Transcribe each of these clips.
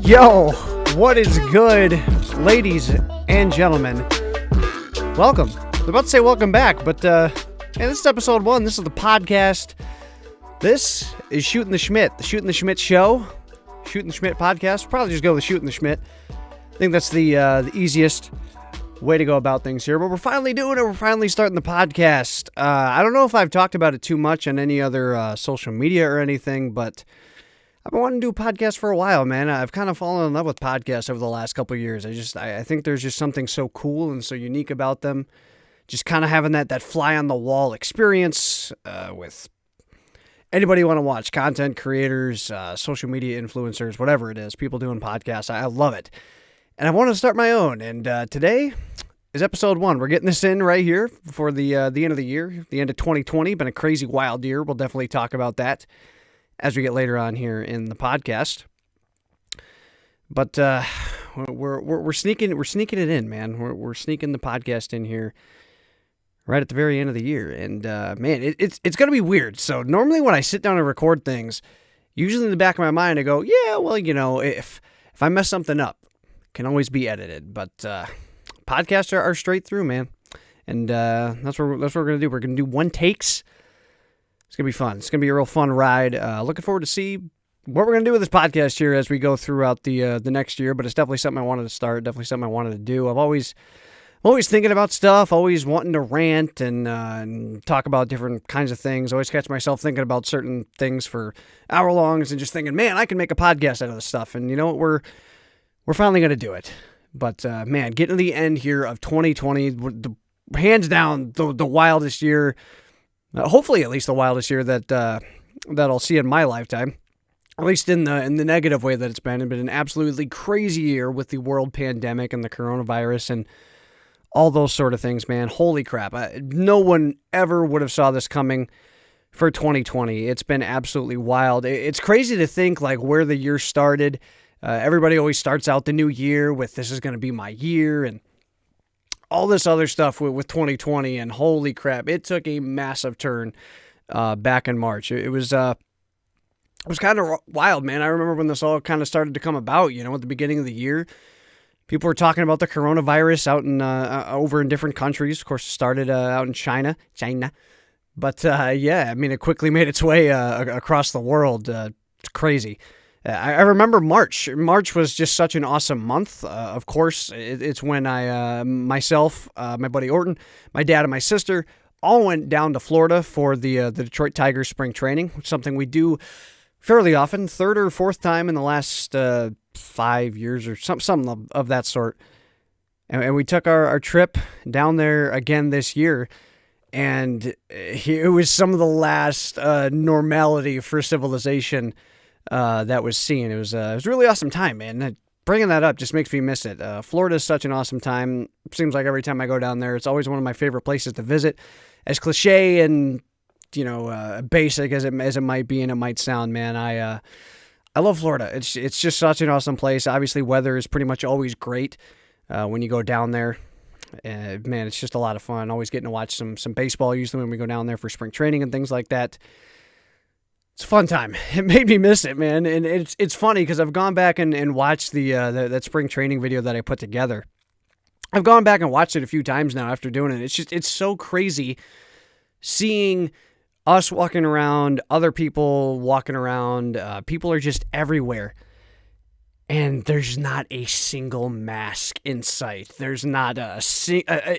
Yo, what is good, ladies and gentlemen? Welcome. I was about to say welcome back, but this is episode 1. This is the podcast. This is Shootin' the Schmidt, the Shootin' the Schmidt show, Shootin' the Schmidt podcast. Probably just go with Shootin' the Schmidt. I think that's the easiest way to go about things here, but we're finally doing it. We're finally starting the podcast. I don't know if I've talked about it too much on any other social media or anything, but I've been wanting to do a podcast for a while, man. I've kind of fallen in love with podcasts over the last couple of years. I think there's just something so cool and so unique about them. Just kind of having that fly on the wall experience with anybody you want to watch, content creators, social media influencers, whatever it is, people doing podcasts. I love it. And I want to start my own. And today is episode 1. We're getting this in right here before the end of the year, the end of 2020. Been a crazy, wild year. We'll definitely talk about that as we get later on here in the podcast. But we're sneaking it in, man. We're sneaking the podcast in here right at the very end of the year. And man, it's going to be weird. So normally when I sit down and record things, usually in the back of my mind I go, yeah, well, you know, if I mess something up, it can always be edited. But podcasts are straight through, man. And that's what we're going to do. We're going to do one takes. It's going to be fun. It's going to be a real fun ride. Looking forward to see what we're going to do with this podcast here as we go throughout the next year, but it's definitely something I wanted to start, definitely something I wanted to do. I'm always thinking about stuff, always wanting to rant and talk about different kinds of things. Always catch myself thinking about certain things for hour-longs and just thinking, man, I can make a podcast out of this stuff. And you know what? We're finally going to do it. But, man, getting to the end here of 2020, hands down the wildest year. Hopefully, at least the wildest year that I'll see in my lifetime, at least in the negative way that it's been. It's been an absolutely crazy year with the world pandemic and the coronavirus and all those sort of things, man. Holy crap! No one ever would have saw this coming for 2020. It's been absolutely wild. It's crazy to think like where the year started. Everybody always starts out the new year with "this is going to be my year" and all this other stuff with 2020, and holy crap, it took a massive turn back in March. It was kind of wild, man. I remember when this all kind of started to come about, you know, at the beginning of the year. People were talking about the coronavirus out in over in different countries. Of course, it started out in China. But, yeah, I mean, it quickly made its way across the world. It's crazy. I remember March. March was just such an awesome month. Of course, it's when I, myself, my buddy Orton, my dad, and my sister all went down to Florida for the Detroit Tigers spring training, something we do fairly often, third or fourth time in the last 5 years or something of that sort. And we took our trip down there again this year, and it was some of the last normality for civilization that was seen. It was a really awesome time, man. Bringing that up just makes me miss it. Florida is such an awesome time. Seems like every time I go down there, it's always one of my favorite places to visit. As cliche and basic as it might be and it might sound, man, I love Florida. It's just such an awesome place. Obviously, weather is pretty much always great when you go down there. Man, it's just a lot of fun. Always getting to watch some baseball usually when we go down there for spring training and things like that. It's a fun time. It made me miss it, man. And it's funny because I've gone back and watched that spring training video that I put together. I've gone back and watched it a few times now after doing it. It's so crazy seeing us walking around, other people walking around. People are just everywhere. And there's not a single mask in sight. There's not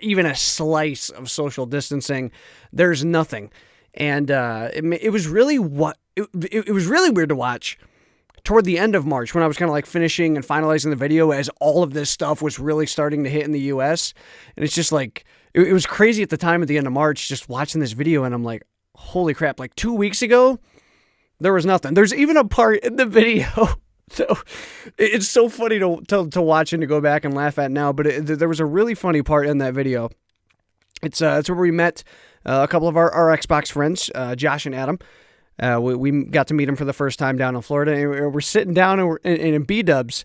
even a slice of social distancing. There's nothing. And it was really it was really weird to watch toward the end of March when I was kind of like finishing and finalizing the video as all of this stuff was really starting to hit in the U.S. And it's just like, it was crazy at the time at the end of March just watching this video, and I'm like, holy crap, like 2 weeks ago, there was nothing. There's even a part in the video. So it's so funny to watch and to go back and laugh at now, but there was a really funny part in that video. It's where we met a couple of our Xbox friends, Josh and Adam. We got to meet them for the first time down in Florida, and we're sitting down and we're in B-dubs.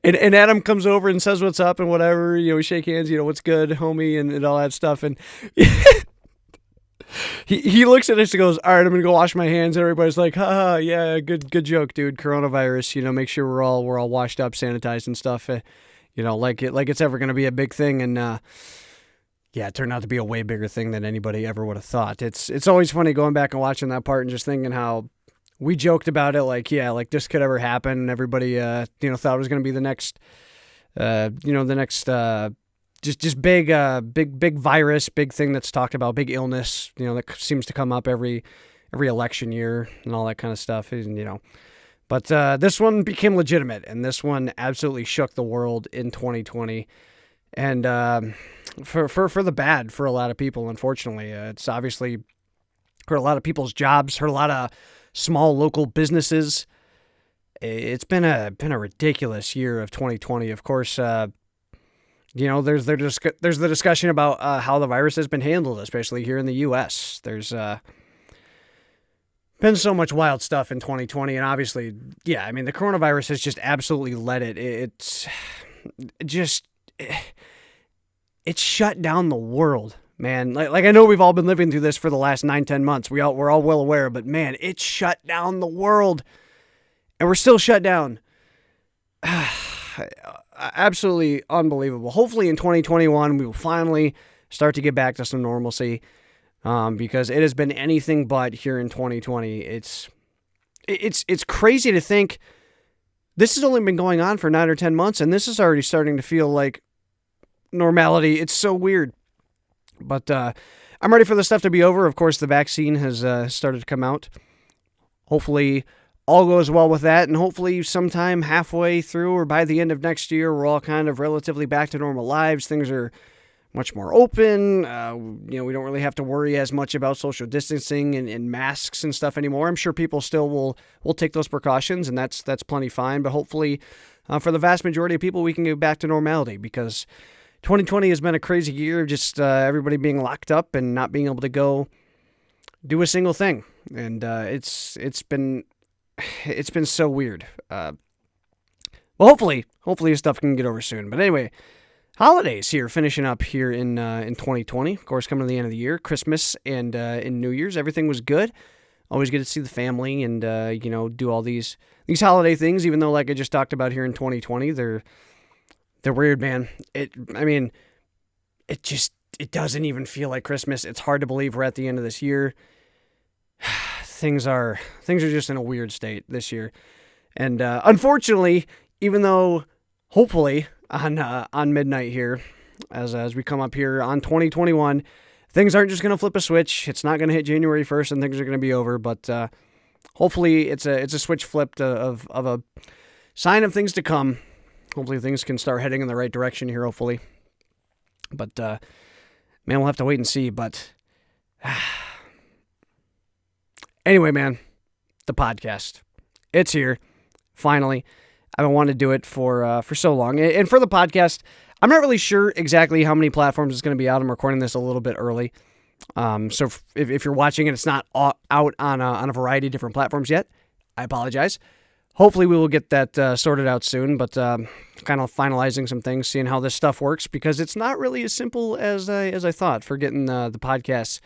And Adam comes over and says what's up and whatever, we shake hands, what's good, homie, and all that stuff. And he looks at us and goes, all right, I'm going to go wash my hands. And everybody's like, ha, yeah, good joke, dude. Coronavirus, make sure we're all washed up, sanitized and stuff. Like it's ever going to be a big thing. And, yeah, it turned out to be a way bigger thing than anybody ever would have thought. It's always funny going back and watching that part and just thinking how we joked about it, like this could ever happen, and everybody thought it was going to be the next just big virus, big thing that's talked about, big illness, that seems to come up every election year and all that kind of stuff, But this one became legitimate, and this one absolutely shook the world in 2020. And for the bad for a lot of people, unfortunately. It's obviously hurt a lot of people's jobs, hurt a lot of small local businesses. It's been a ridiculous year of 2020. Of course, there's the discussion about how the virus has been handled, especially here in the U.S. There's been so much wild stuff in 2020, and obviously, the coronavirus has just absolutely led it. It's shut down the world, man. Like I know we've all been living through this for the last 9-10 months. We're all well aware, but man, it shut down the world, and we're still shut down. Absolutely unbelievable. Hopefully in 2021 we will finally start to get back to some normalcy, because it has been anything but here in 2020. It's crazy to think this has only been going on for 9 or 10 months, and this is already starting to feel like normality. It's so weird. But I'm ready for this stuff to be over. Of course, the vaccine has started to come out. Hopefully all goes well with that, and hopefully sometime halfway through or by the end of next year, we're all kind of relatively back to normal lives. Things are much more open. We don't really have to worry as much about social distancing and masks and stuff anymore. I'm sure people still will take those precautions, and that's plenty fine. But hopefully, for the vast majority of people, we can get back to normality, because 2020 has been a crazy year, just everybody being locked up and not being able to go do a single thing. And it's been so weird. Well, hopefully this stuff can get over soon. But anyway, holidays here, finishing up here in 2020. Of course, coming to the end of the year, Christmas and in New Year's, everything was good. Always get to see the family and do all these holiday things. Even though, like I just talked about here in 2020, they're weird, man. It doesn't even feel like Christmas. It's hard to believe we're at the end of this year. Things are just in a weird state this year. And unfortunately, even though hopefully on midnight here, as we come up here on 2021, things aren't just going to flip a switch. It's not going to hit January 1st and things are going to be over. But hopefully it's a switch flipped of a sign of things to come. Hopefully things can start heading in the right direction here, hopefully. But, man, we'll have to wait and see. But anyway, man, the podcast. It's here, finally. I've been wanting to do it for so long. And for the podcast, I'm not really sure exactly how many platforms it's going to be out. I'm recording this a little bit early. So if you're watching and it's not out on a variety of different platforms yet, I apologize. Hopefully we will get that sorted out soon, but kind of finalizing some things, seeing how this stuff works, because it's not really as simple as I thought for getting the podcasts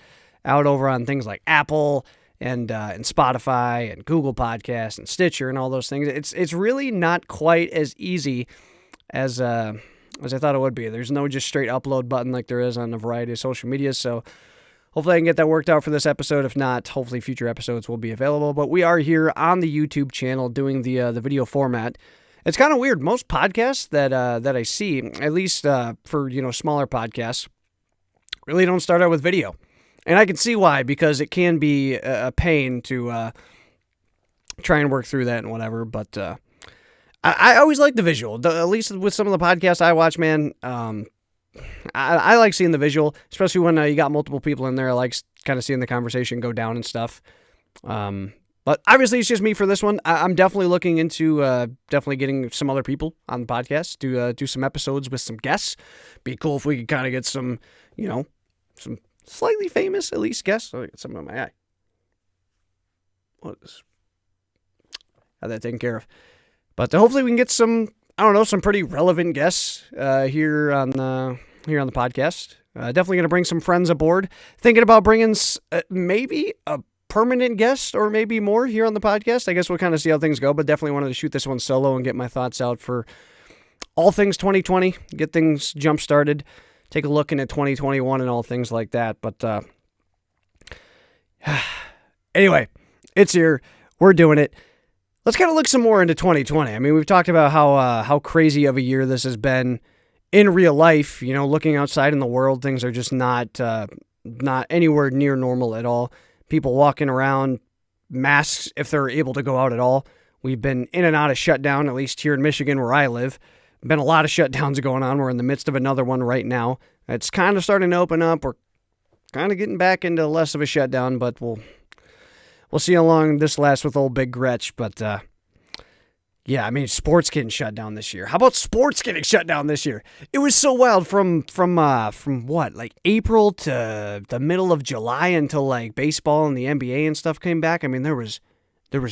out over on things like Apple and Spotify and Google Podcasts and Stitcher and all those things. It's really not quite as easy as I thought it would be. There's no just straight upload button like there is on a variety of social media, so hopefully I can get that worked out for this episode. If not, hopefully future episodes will be available. But we are here on the YouTube channel doing the video format. It's kind of weird. Most podcasts that I see, at least for smaller podcasts, really don't start out with video. And I can see why, because it can be a pain to try and work through that and whatever. But I always like the visual. At least with some of the podcasts I watch, man. I like seeing the visual, especially when you got multiple people in there. I like kind of seeing the conversation go down and stuff. But obviously it's just me for this one. I'm definitely looking into definitely getting some other people on the podcast to do some episodes with some guests. Be cool if we could kind of get some, some slightly famous at least guests. Oh, I got something on my eye. What is? Have that taken care of. But hopefully we can get some, some pretty relevant guests here on the podcast. Definitely going to bring some friends aboard. Thinking about bringing maybe a permanent guest or maybe more here on the podcast. I guess we'll kind of see how things go, but definitely wanted to shoot this one solo and get my thoughts out for all things 2020, get things jump-started, take a look into 2021 and all things like that. But anyway, it's here. We're doing it. Let's kind of look some more into 2020. I mean, we've talked about how crazy of a year this has been in real life. You know, looking outside in the world, things are just not anywhere near normal at all. People walking around, masks if they're able to go out at all. We've been in and out of shutdown, at least here in Michigan where I live. Been a lot of shutdowns going on. We're in the midst of another one right now. It's kind of starting to open up. We're kind of getting back into less of a shutdown, but we'll see how long this lasts with old Big Gretch. But yeah, I mean, sports getting shut down this year. How about sports getting shut down this year? It was so wild from what, like April to the middle of July until like baseball and the NBA and stuff came back. I mean, there was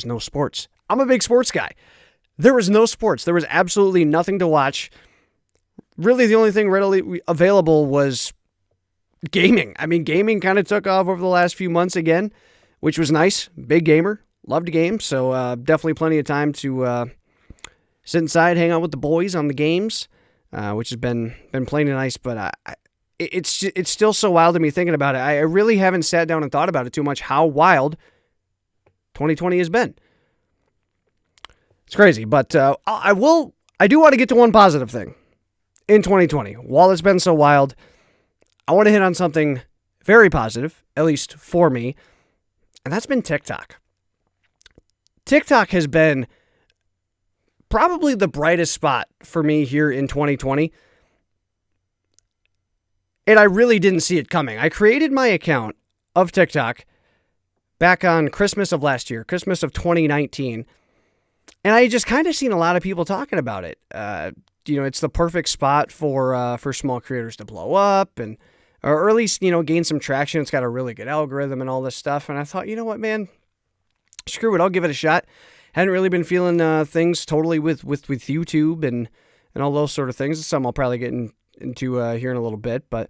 no sports. I'm a big sports guy. There was no sports. There was absolutely nothing to watch. Really, the only thing readily available was gaming. I mean, gaming kind of took off over the last few months again, which was nice. Big gamer. Loved to game. So definitely plenty of time to sit inside, hang out with the boys on the games, which has been plenty nice. But it's still so wild to me thinking about it. I really haven't sat down and thought about it too much how wild 2020 has been. It's crazy, but I do want to get to one positive thing in 2020. While it's been so wild, I want to hit on something very positive, at least for me, and that's been TikTok. TikTok has been probably the brightest spot for me here in 2020. And I really didn't see it coming. I created my account of TikTok back on Christmas of last year, Christmas of 2019. And I just kind of seen a lot of people talking about it. It's the perfect spot for small creators to blow up or at least, gain some traction. It's got a really good algorithm and all this stuff. And I thought, you know what, man? Screw it, I'll give it a shot. Hadn't really been feeling things totally with YouTube and all those sort of things. It's something I'll probably get into here in a little bit, but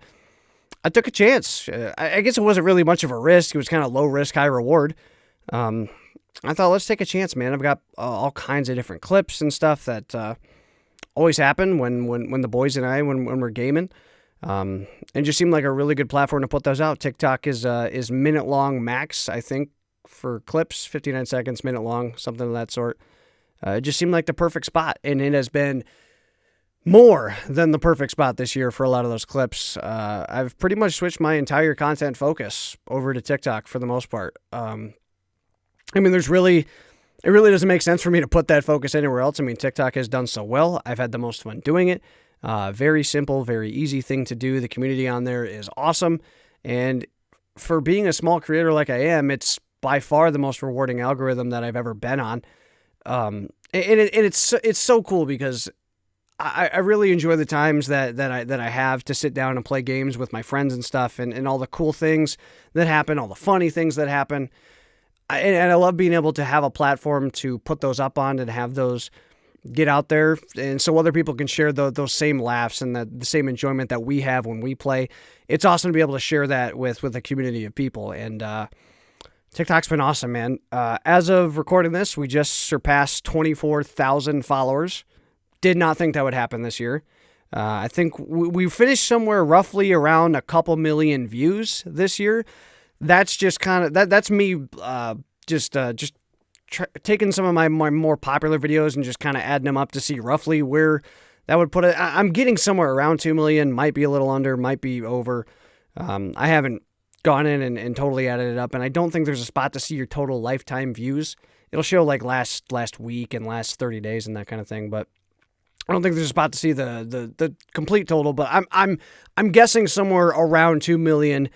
I took a chance. I guess it wasn't really much of a risk. It was kind of low risk, high reward. I thought, let's take a chance, man. I've got all kinds of different clips and stuff that always happen when the boys and I, when we're gaming. And just seemed like a really good platform to put those out. TikTok is minute long max, I think, for clips, 59 seconds, minute long, something of that sort. It just seemed like the perfect spot, and it has been more than the perfect spot this year for a lot of those clips. I've pretty much switched my entire content focus over to TikTok for the most part. I mean, it really doesn't make sense for me to put that focus anywhere else. I mean, TikTok has done so well. I've had the most fun doing it. Very simple, very easy thing to do. The community on there is awesome. And for being a small creator like I am, it's by far the most rewarding algorithm that I've ever been on. And it's so cool because I really enjoy the times that I have to sit down and play games with my friends and stuff and all the cool things that happen, all the funny things that happen. And I love being able to have a platform to put those up on and have those get out there, and so other people can share those same laughs and the same enjoyment that we have when we play. It's awesome to be able to share that with a community of people, and TikTok's been awesome, man. As of recording this, we just surpassed 24,000 followers. Did not think that would happen this year. I think we finished somewhere roughly around a couple million views this year. That's just kind of that's me just taking some of my more popular videos and just kind of adding them up to see roughly where that would put it. I'm getting somewhere around 2 million, might be a little under, might be over. I haven't gone in and totally added it up, and I don't think there's a spot to see your total lifetime views. It'll show like last week and last 30 days and that kind of thing, but I don't think there's a spot to see the complete total. But I'm guessing somewhere around 2 million,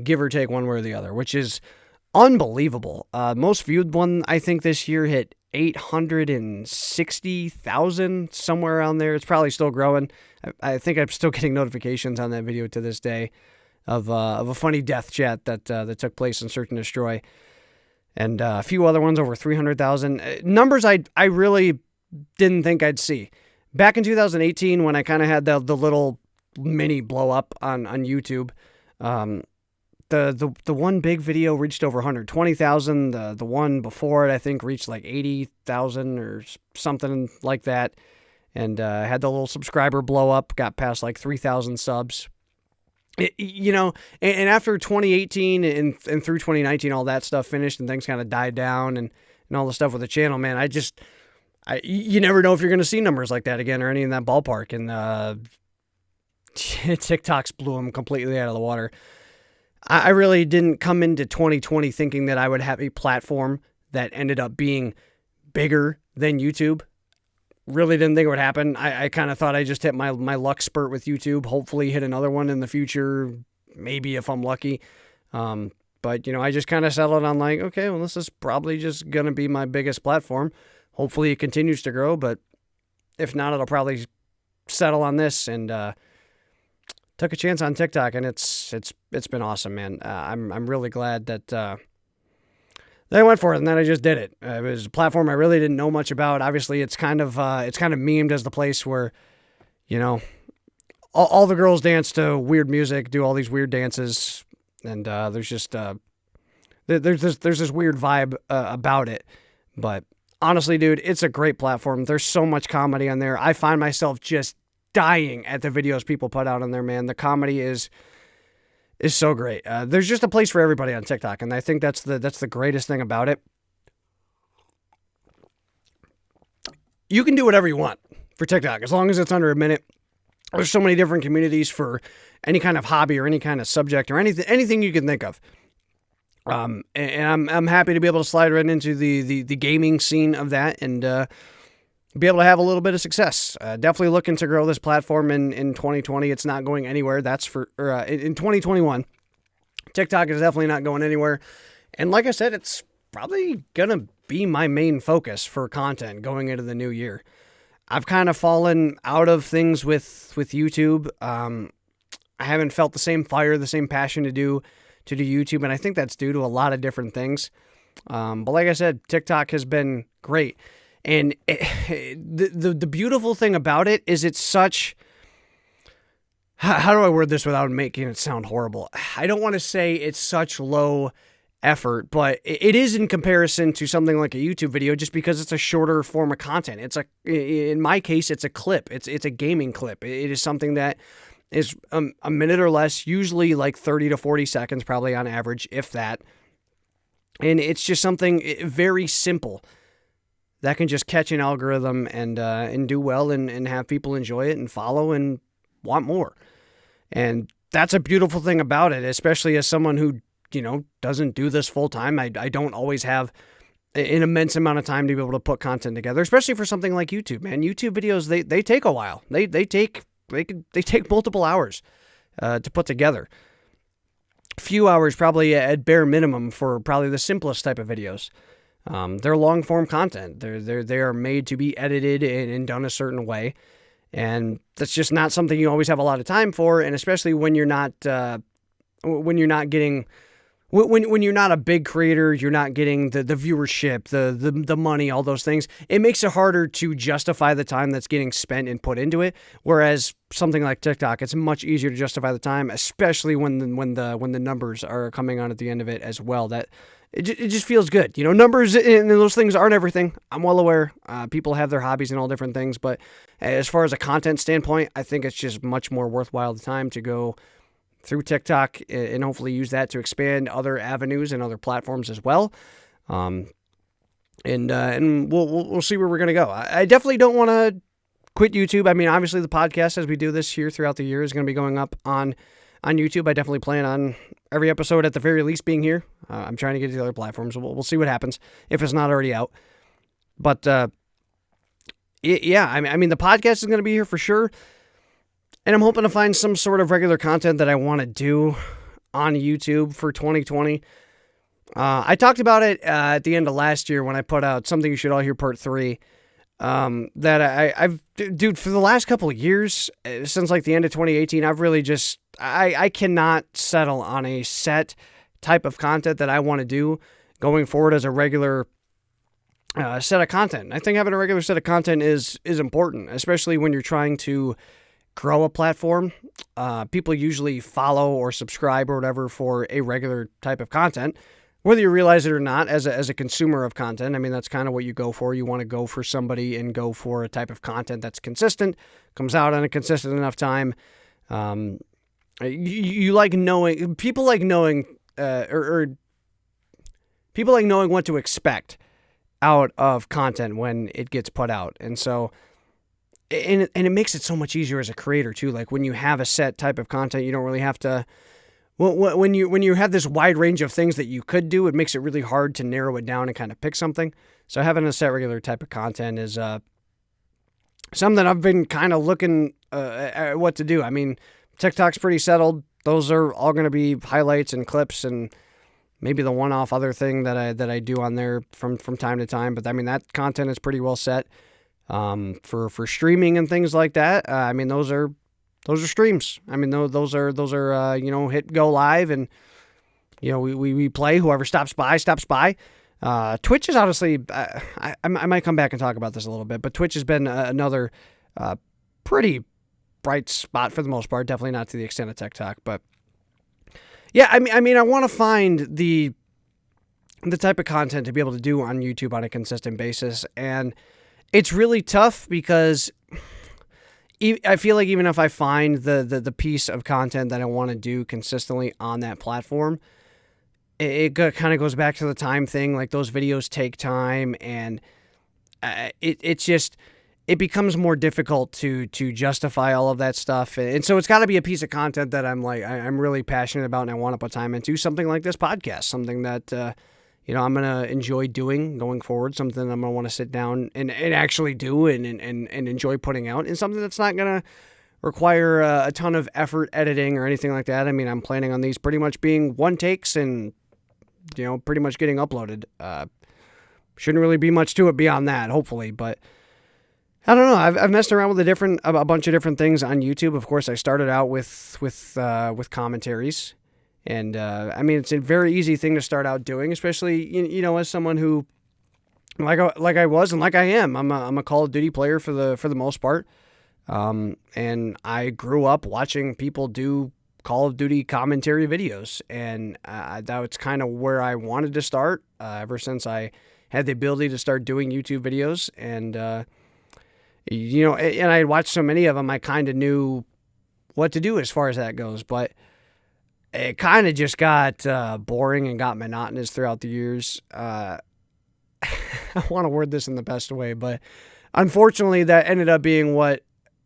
give or take one way or the other, which is unbelievable. Most viewed one, I think, this year hit 860,000, somewhere around there. It's probably still growing. I think I'm still getting notifications on that video to this day of a funny death chat that took place in Search and Destroy. And a few other ones over 300,000. Numbers I really didn't think I'd see. Back in 2018, when I kind of had the little mini blow up on YouTube. The one big video reached over 120,000. The one before it, I think, reached like 80,000 or something like that. And had the little subscriber blow up, got past like 3,000 subs. And after 2018 and through 2019, all that stuff finished and things kind of died down and all the stuff with the channel, man, you never know if you're going to see numbers like that again or any in that ballpark. And TikTok's blew them completely out of the water. I really didn't come into 2020 thinking that I would have a platform that ended up being bigger than YouTube. Really didn't think it would happen. I kind of thought I just hit my luck spurt with YouTube. Hopefully hit another one in the future, maybe if I'm lucky. But, I just kind of settled on like, okay, well, this is probably just going to be my biggest platform. Hopefully it continues to grow, but if not, it'll probably settle on this. And took a chance on TikTok, and it's been awesome, man. I'm really glad that I went for it, and then I just did it. It was a platform I really didn't know much about. Obviously, it's kind of memed as the place where, all the girls dance to weird music, do all these weird dances, and there's just there's this weird vibe about it. But honestly, dude, it's a great platform. There's so much comedy on there. I find myself just dying at the videos people put out on there, man. The comedy is so great. There's just a place for everybody on TikTok, and I think that's the greatest thing about it. You can do whatever you want for TikTok, as long as it's under a minute. There's so many different communities for any kind of hobby or any kind of subject or anything you can think of. And I'm happy to be able to slide right into the gaming scene of that and be able to have a little bit of success. Definitely looking to grow this platform in 2020. It's not going anywhere. That's for in 2021. TikTok is definitely not going anywhere. And like I said, it's probably going to be my main focus for content going into the new year. I've kind of fallen out of things with YouTube. I haven't felt the same fire, the same passion to do YouTube, and I think that's due to a lot of different things. But like I said, TikTok has been great. And the beautiful thing about it is it's such... How do I word this without making it sound horrible? I don't want to say it's such low effort, but it is in comparison to something like a YouTube video just because it's a shorter form of content. In my case, it's a clip. It's a gaming clip. It is something that is a minute or less, usually like 30 to 40 seconds probably on average, if that. And it's just something very simple that can just catch an algorithm and do well and have people enjoy it and follow and want more. And that's a beautiful thing about it, especially as someone who, doesn't do this full time. I don't always have an immense amount of time to be able to put content together, especially for something like YouTube, man. YouTube videos, they take a while. They take multiple hours to put together. A few hours probably at bare minimum for probably the simplest type of videos. They're long form content. They are made to be edited and done a certain way. And that's just not something you always have a lot of time for. And especially when you're not when you're not a big creator, you're not getting the viewership, the money, all those things. It makes it harder to justify the time that's getting spent and put into it. Whereas something like TikTok, it's much easier to justify the time, especially when the numbers are coming on at the end of it as well. That it just feels good. Numbers and those things aren't everything. I'm well aware. People have their hobbies and all different things, but as far as a content standpoint, I think it's just much more worthwhile the time to go through TikTok and hopefully use that to expand other avenues and other platforms as well. And we'll see where we're going to go. I definitely don't want to quit YouTube. I mean, obviously the podcast, as we do this here throughout the year, is going to be going up on YouTube. I definitely plan on every episode at the very least being here. I'm trying to get to the other platforms. We'll see what happens if it's not already out. But yeah, I mean, the podcast is going to be here for sure. And I'm hoping to find some sort of regular content that I want to do on YouTube for 2020. I talked about it at the end of last year when I put out Something You Should All Hear Part 3. Dude, for the last couple of years, since like the end of 2018, I've really just, I cannot settle on a set type of content that I want to do going forward as a regular set of content. I think having a regular set of content is important, especially when you're trying to grow a platform, people usually follow or subscribe or whatever for a regular type of content, whether you realize it or not. As a consumer of content, I mean, that's kind of what you go for. You want to go for somebody and go for a type of content that's consistent, comes out on a consistent enough time. You like knowing, people like knowing, or people like knowing what to expect out of content when it gets put out. And so, and it makes it so much easier as a creator too. Like when you have a set type of content, you don't really have to, when you have this wide range of things that you could do, it makes it really hard to narrow it down and kind of pick something. So having a set regular type of content is something I've been kind of looking at what to do. I mean, TikTok's pretty settled. Those are all going to be highlights and clips and maybe the one-off other thing that I do on there from time to time. But I mean, that content is pretty well set for streaming and things like that. I mean, those are streams. I mean, those are hit go live and we play. Whoever stops by. Twitch is honestly, I might come back and talk about this a little bit, but Twitch has been another pretty bright spot for the most part. Definitely not to the extent of TikTok, but yeah, I mean, I want to find the type of content to be able to do on YouTube on a consistent basis, and it's really tough because I feel like even if I find the piece of content that I want to do consistently on that platform, it kind of goes back to the time thing. Like those videos take time, and it becomes more difficult to justify all of that stuff. And so it's got to be a piece of content that I'm really passionate about and I want to put time into. Something like this podcast, something that, I'm going to enjoy doing going forward, something I'm going to want to sit down and actually do and enjoy putting out, and something that's not going to require a ton of effort editing or anything like that. I mean, I'm planning on these pretty much being one takes and, pretty much getting uploaded. Shouldn't really be much to it beyond that, hopefully, but I don't know. I've messed around with a bunch of different things on YouTube. Of course, I started out with commentaries, and I mean, it's a very easy thing to start out doing, especially as someone who, like I was and like I am. I'm a Call of Duty player for the most part, and I grew up watching people do Call of Duty commentary videos, and that was kind of where I wanted to start ever since I had the ability to start doing YouTube videos, and and I had watched so many of them, I kind of knew what to do as far as that goes, but it kind of just got boring and got monotonous throughout the years. I want to word this in the best way, but unfortunately that ended up being what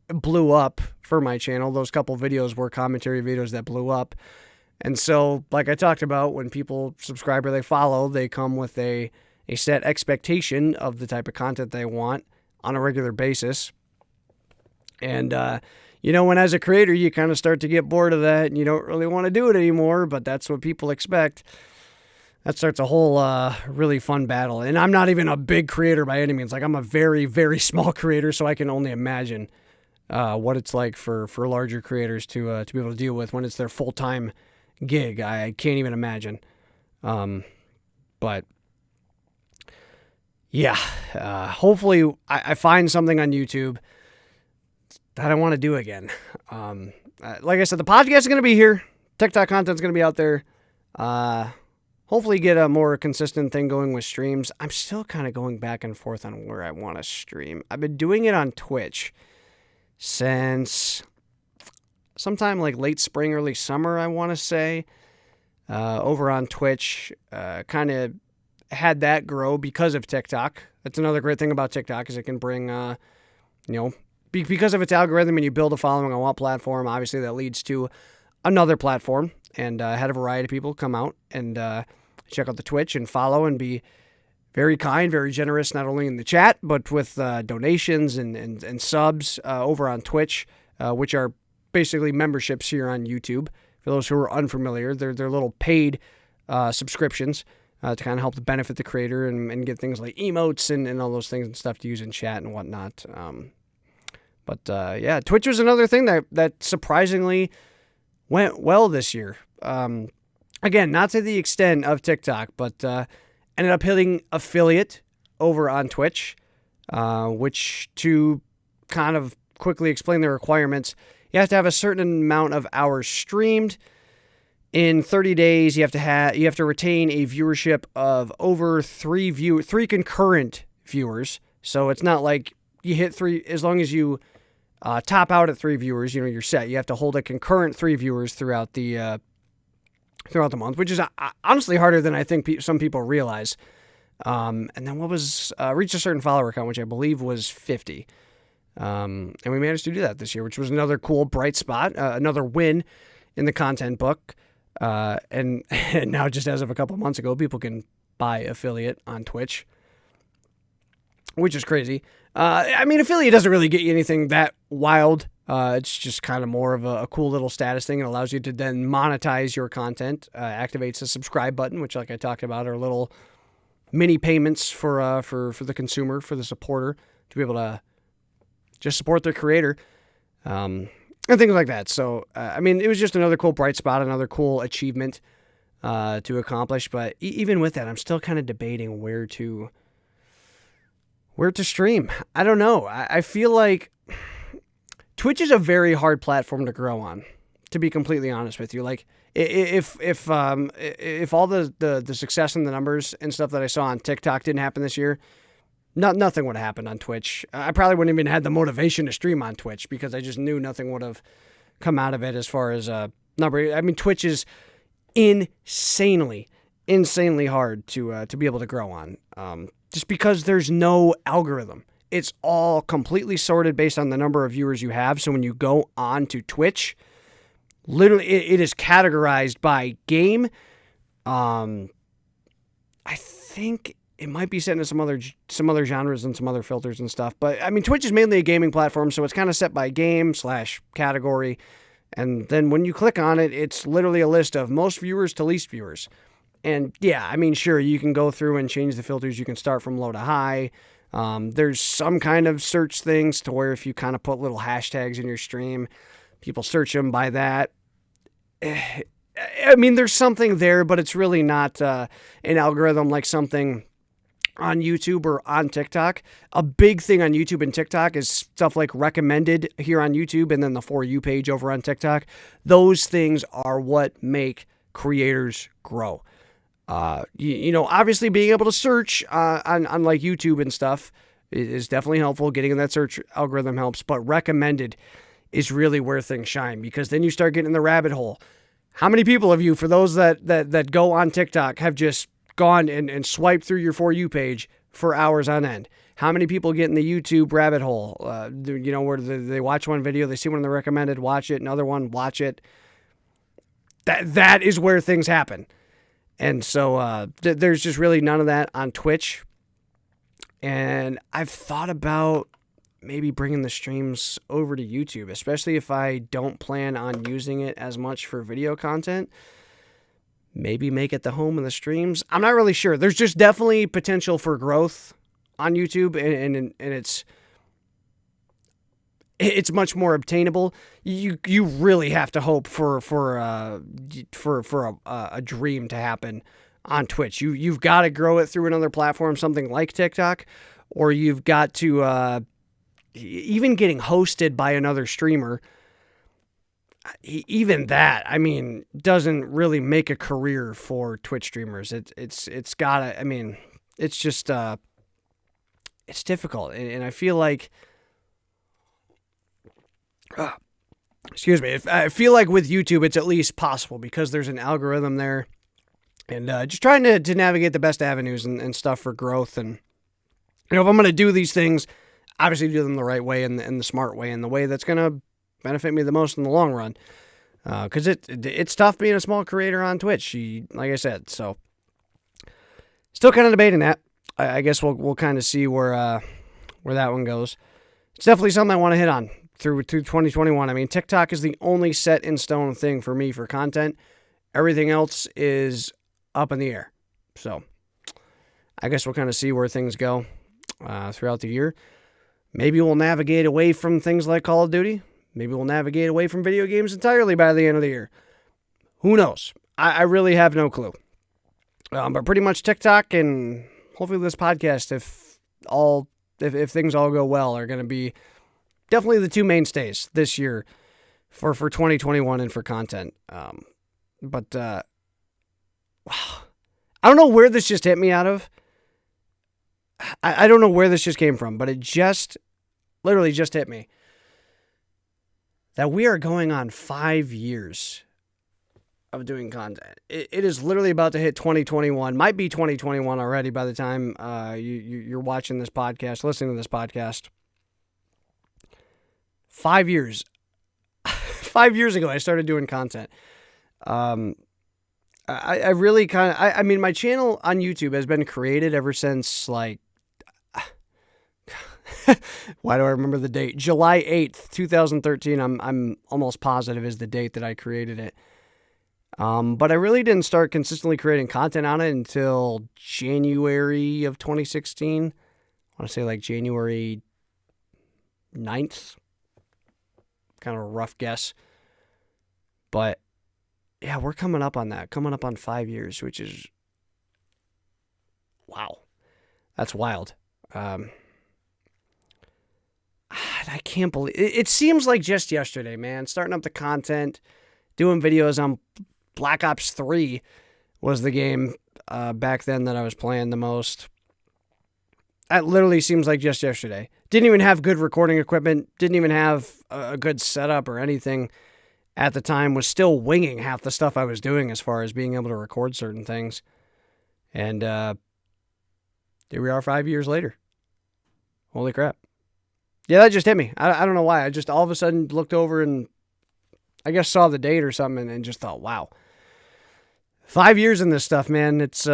blew up for my channel. Those couple videos were commentary videos that blew up. And so, like I talked about, when people subscribe or they follow, they come with a set expectation of the type of content they want on a regular basis. And, when as a creator, you kind of start to get bored of that and you don't really want to do it anymore, but that's what people expect. That starts a whole really fun battle. And I'm not even a big creator by any means. Like, I'm a very, very small creator, so I can only imagine what it's like for larger creators to be able to deal with when it's their full-time gig. I can't even imagine. But yeah, hopefully I find something on YouTube that I want to do again. Like I said, the podcast is going to be here. TikTok content is going to be out there. Hopefully get a more consistent thing going with streams. I'm still kind of going back and forth on where I want to stream. I've been doing it on Twitch since sometime like late spring, early summer, I want to say. Over on Twitch, kind of had that grow because of TikTok. That's another great thing about TikTok is it can bring, because of its algorithm and you build a following on one platform, obviously that leads to another platform. And I had a variety of people come out and check out the Twitch and follow and be very kind, very generous, not only in the chat, but with donations and subs over on Twitch, which are basically memberships here on YouTube. For those who are unfamiliar, they're little paid subscriptions to kind of help benefit the creator and get things like emotes and all those things and stuff to use in chat and whatnot. But Twitch was another thing that surprisingly went well this year. Again, not to the extent of TikTok, but ended up hitting affiliate over on Twitch, which, to kind of quickly explain the requirements, You have to have a certain amount of hours streamed. In 30 days, you have to retain a viewership of over three concurrent viewers. So it's not like you hit 3, as long as you top out at 3 viewers, you're set. You have to hold a concurrent 3 viewers throughout the month, which is honestly harder than I think some people realize. And then what was reach a certain follower count, which I believe was 50. And we managed to do that this year, which was another cool bright spot, another win in the content book. And now, just as of a couple months ago, people can buy affiliate on Twitch, which is crazy. Affiliate doesn't really get you anything that wild. It's just kind of more of a cool little status thing. It allows you to then monetize your content. Activates a subscribe button, which, like I talked about, are little mini payments for the consumer, for the supporter, to be able to just support their creator. And things like that. So, it was just another cool bright spot, another cool achievement to accomplish. But even with that, I'm still kind of debating where to stream. I don't know. I feel like Twitch is a very hard platform to grow on, to be completely honest with you. Like, if all the success and the numbers and stuff that I saw on TikTok didn't happen this year, nothing would have happened on Twitch. I probably wouldn't even had the motivation to stream on Twitch because I just knew nothing would have come out of it as far as number. Twitch is insanely hard to be able to grow on, just because there's no algorithm. It's all completely sorted based on the number of viewers you have. So when you go on to Twitch, literally it is categorized by game. I think it might be set into some other genres and some other filters and stuff. But Twitch is mainly a gaming platform, so it's kind of set by game / category. And then when you click on it, it's literally a list of most viewers to least viewers. And yeah, sure, you can go through and change the filters. You can start from low to high. There's some kind of search things to where if you kind of put little hashtags in your stream, people search them by that. There's something there, but it's really not an algorithm like something on YouTube or on TikTok. A big thing on YouTube and TikTok is stuff like recommended here on YouTube and then the For You page over on TikTok. Those things are what make creators grow. Obviously being able to search on like YouTube and stuff is definitely helpful. Getting in that search algorithm helps, but recommended is really where things shine, because then you start getting in the rabbit hole. How many people of you, for those that go on TikTok, have just gone and swiped through your For You page for hours on end? How many people get in the YouTube rabbit hole, where they watch one video, they see one of the recommended, watch it, another one, watch it. That is where things happen. And so there's just really none of that on Twitch. And I've thought about maybe bringing the streams over to YouTube, especially if I don't plan on using it as much for video content. Maybe make it the home of the streams. I'm not really sure. There's just definitely potential for growth on YouTube, and it's much more obtainable. You really have to hope for a dream to happen on Twitch. You've got to grow it through another platform, something like TikTok, or you've got to even getting hosted by another streamer. Even that, doesn't really make a career for Twitch streamers. It's gotta. It's just it's difficult, and I feel like. Excuse me. I feel like with YouTube, it's at least possible because there's an algorithm there, and just trying to navigate the best avenues and stuff for growth. And if I'm going to do these things, obviously do them the right way and the smart way and the way that's going to benefit me the most in the long run. Because it's tough being a small creator on Twitch, like I said. So still kind of debating that. I guess we'll kind of see where that one goes. It's definitely something I want to hit on through 2021. TikTok is the only set in stone thing for me for content. Everything else is up in the air. So I guess we'll kind of see where things go throughout the year. Maybe we'll navigate away from things like Call of Duty. Maybe we'll navigate away from video games entirely by the end of the year. Who knows? I really have no clue. But pretty much TikTok and hopefully this podcast, if things all go well, are going to be definitely the two mainstays this year for 2021 and for content. But wow, I don't know where this just hit me out of. I don't know where this just came from, but it just literally just hit me that we are going on 5 years of doing content. It is literally about to hit 2021. Might be 2021 already by the time you're watching this podcast, listening to this podcast. 5 years. 5 years ago, I started doing content. I really kind of, I mean, my channel on YouTube has been created ever since, like, why do I remember the date? July 8th, 2013. I'm almost positive is the date that I created it. But I really didn't start consistently creating content on it until January of 2016. I want to say like January 9th. Kind of a rough guess. But yeah, we're coming up on that. Coming up on 5 years, which is, wow. That's wild. I can't believe it. Seems like just yesterday, man. Starting up the content, doing videos on Black Ops 3 was the game back then that I was playing the most. That literally seems like just yesterday. Didn't even have good recording equipment. Didn't even have a good setup or anything at the time. Was still winging half the stuff I was doing as far as being able to record certain things. And here we are 5 years later. Holy crap. Yeah, that just hit me. I don't know why. I just all of a sudden looked over and I guess saw the date or something and just thought, wow. 5 years in this stuff, man. It's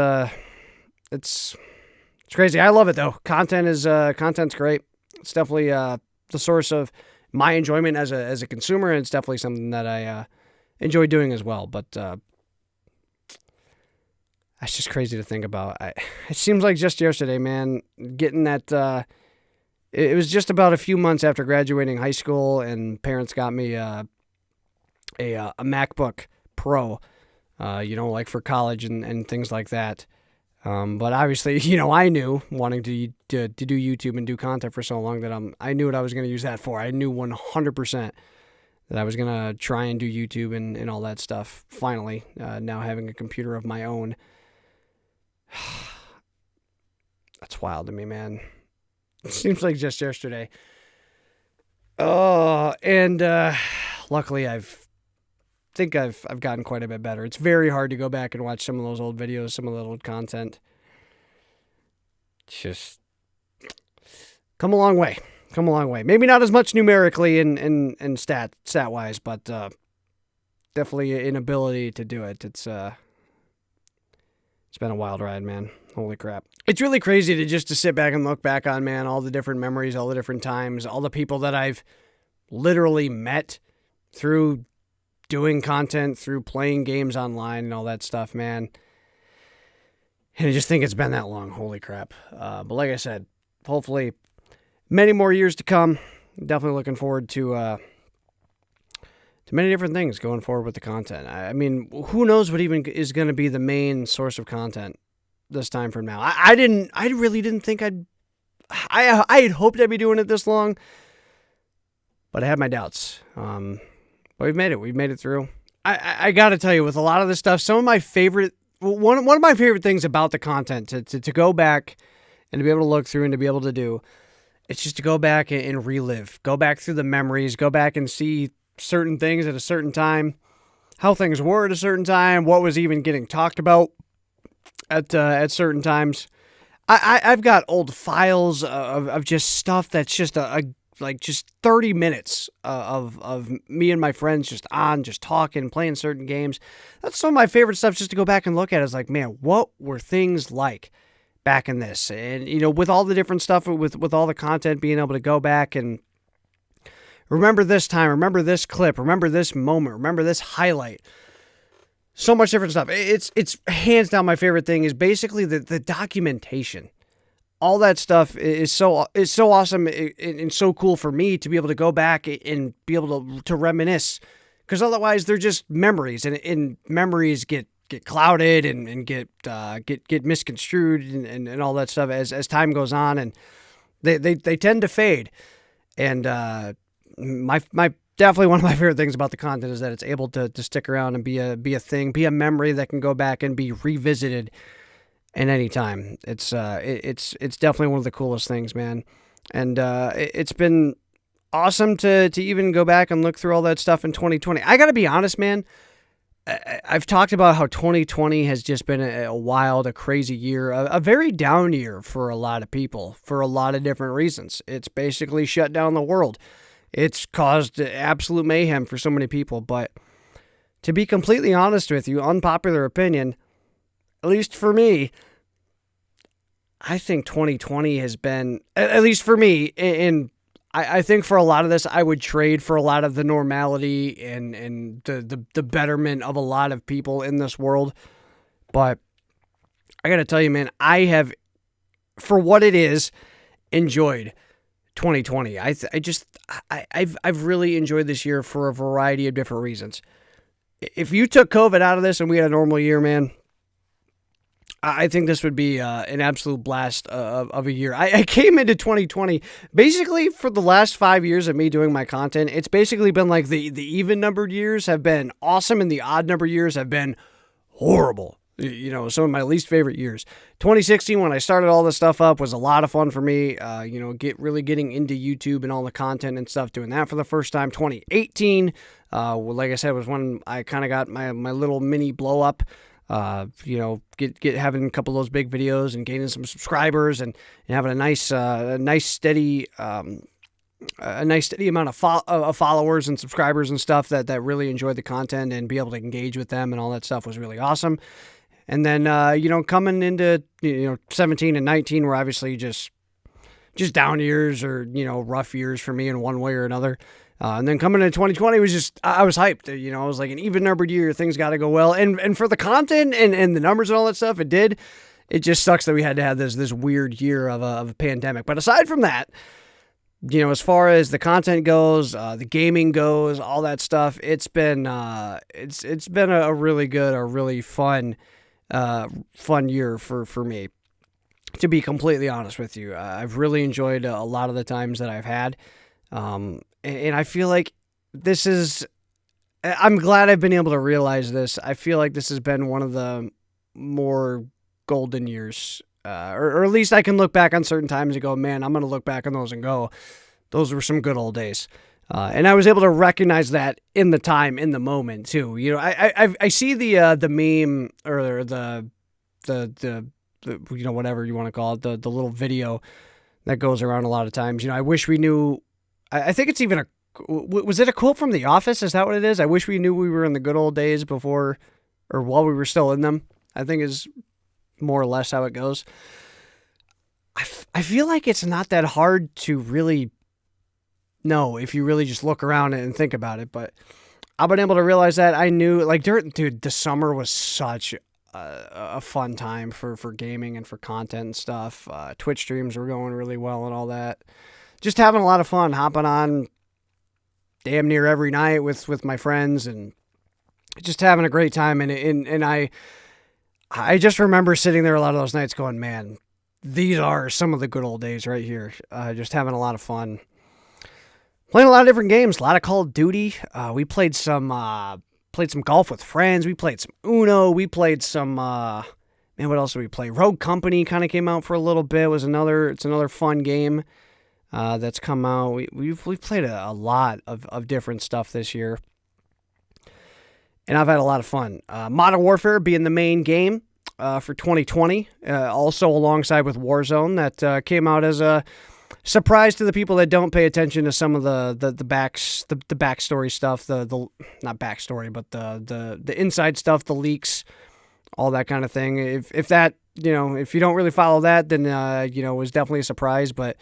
crazy. I love it though. Content's great. It's definitely the source of my enjoyment as a consumer, and it's definitely something that I enjoy doing as well. But that's just crazy to think about. It seems like just yesterday, man, getting that. It was just about a few months after graduating high school, and parents got me a MacBook Pro, like for college and things like that. But obviously, I knew, wanting to do YouTube and do content for so long, that I knew what I was going to use that for. I knew 100% that I was going to try and do YouTube and all that stuff. Finally, now having a computer of my own. That's wild to me, man. It seems like just yesterday. Oh, and luckily I've gotten quite a bit better. It's very hard to go back and watch some of those old videos, some of that old content. Just come a long way. Come a long way. Maybe not as much numerically and stat wise, but definitely an ability to do it. It's been a wild ride, man. Holy crap. It's really crazy to sit back and look back on, man, all the different memories, all the different times, all the people that I've literally met through doing content, through playing games online and all that stuff, man. And I just think it's been that long. Holy crap. But like I said, hopefully many more years to come. Definitely looking forward to many different things going forward with the content. I mean, who knows what even is going to be the main source of content this time from now. I really didn't think I had hoped I'd be doing it this long, but I had my doubts. But we've made it. We've made it through. I got to tell you, with a lot of this stuff, one of my favorite things about the content to go back and to be able to look through and to be able to do, it's just to go back and relive, go back through the memories, go back and see certain things at a certain time, how things were at a certain time, what was even getting talked about at certain times. I've got old files of just stuff that's just just 30 minutes of me and my friends just talking, playing certain games. That's some of my favorite stuff just to go back and look at. Is like, man, what were things like back in this? And, with all the different stuff, with all the content, being able to go back and remember this time, remember this clip, remember this moment, remember this highlight. So much different stuff. It's hands down my favorite thing is basically the documentation. All that stuff is so awesome and so cool for me to be able to go back and be able to reminisce, because otherwise they're just memories, and memories get clouded and get misconstrued and all that stuff as time goes on, and they tend to fade. And my definitely one of my favorite things about the content is that it's able to stick around and be a thing, be a memory that can go back and be revisited at any time. It's definitely one of the coolest things, man. And it's been awesome to even go back and look through all that stuff in 2020. I got to be honest, man. I've talked about how 2020 has just been a wild, a crazy year, a very down year for a lot of people for a lot of different reasons. It's basically shut down the world. It's caused absolute mayhem for so many people. But to be completely honest with you, unpopular opinion, at least for me, I think 2020 has been, at least for me, I think for a lot of this, I would trade for a lot of the normality and the betterment of a lot of people in this world. But I got to tell you, man, I have, for what it is, enjoyed 2020. I've really enjoyed this year for a variety of different reasons. If you took COVID out of this and we had a normal year, man, I think this would be an absolute blast of a year. I came into 2020, basically for the last 5 years of me doing my content, it's basically been like the even-numbered years have been awesome and the odd-numbered years have been horrible. You know, some of my least favorite years. 2016, when I started all this stuff up, was a lot of fun for me. Really getting into YouTube and all the content and stuff, doing that for the first time. 2018, like I said, was when I kind of got my little mini blow-up. Having a couple of those big videos and gaining some subscribers and having a nice steady amount of followers and subscribers and stuff that really enjoyed the content and be able to engage with them and all that stuff was really awesome. And then, coming into, 17 and 19 were obviously just down years or, rough years for me in one way or another. And then coming into 2020 was just, I was hyped. I was like an even-numbered year. Things got to go well. And for the content and the numbers and all that stuff, it did. It just sucks that we had to have this weird year of a pandemic. But aside from that, as far as the content goes, the gaming goes, all that stuff, it's been it's been a really good, a really fun year for me. To be completely honest with you, I've really enjoyed a lot of the times that I've had. And I feel like I'm glad I've been able to realize this. I feel like this has been one of the more golden years, or at least I can look back on certain times and go, man, I'm going to look back on those and go, those were some good old days. And I was able to recognize that in the moment too. I see the meme or the whatever you want to call it, the little video that goes around a lot of times. I wish we knew. I think it's even was it a quote from The Office? Is that what it is? I wish we knew we were in the good old days before, or while we were still in them, I think is more or less how it goes. I feel like it's not that hard to really know if you really just look around and think about it, but I've been able to realize that. I knew, the summer was such a fun time for gaming and for content and stuff. Twitch streams were going really well and all that. Just having a lot of fun, hopping on damn near every night with my friends and just having a great time. And I just remember sitting there a lot of those nights going, man, these are some of the good old days right here. Just having a lot of fun. Playing a lot of different games, a lot of Call of Duty. We played some golf with friends. We played some Uno. We played some, what else did we play? Rogue Company kind of came out for a little bit. It's another fun game. That's come out. We've played a lot of different stuff this year, and I've had a lot of fun. Modern Warfare being the main game for 2020, also alongside with Warzone, that came out as a surprise to the people that don't pay attention to some of the backstory stuff, the not backstory, but the inside stuff, the leaks, all that kind of thing. If that, if you don't really follow that, then it was definitely a surprise, but.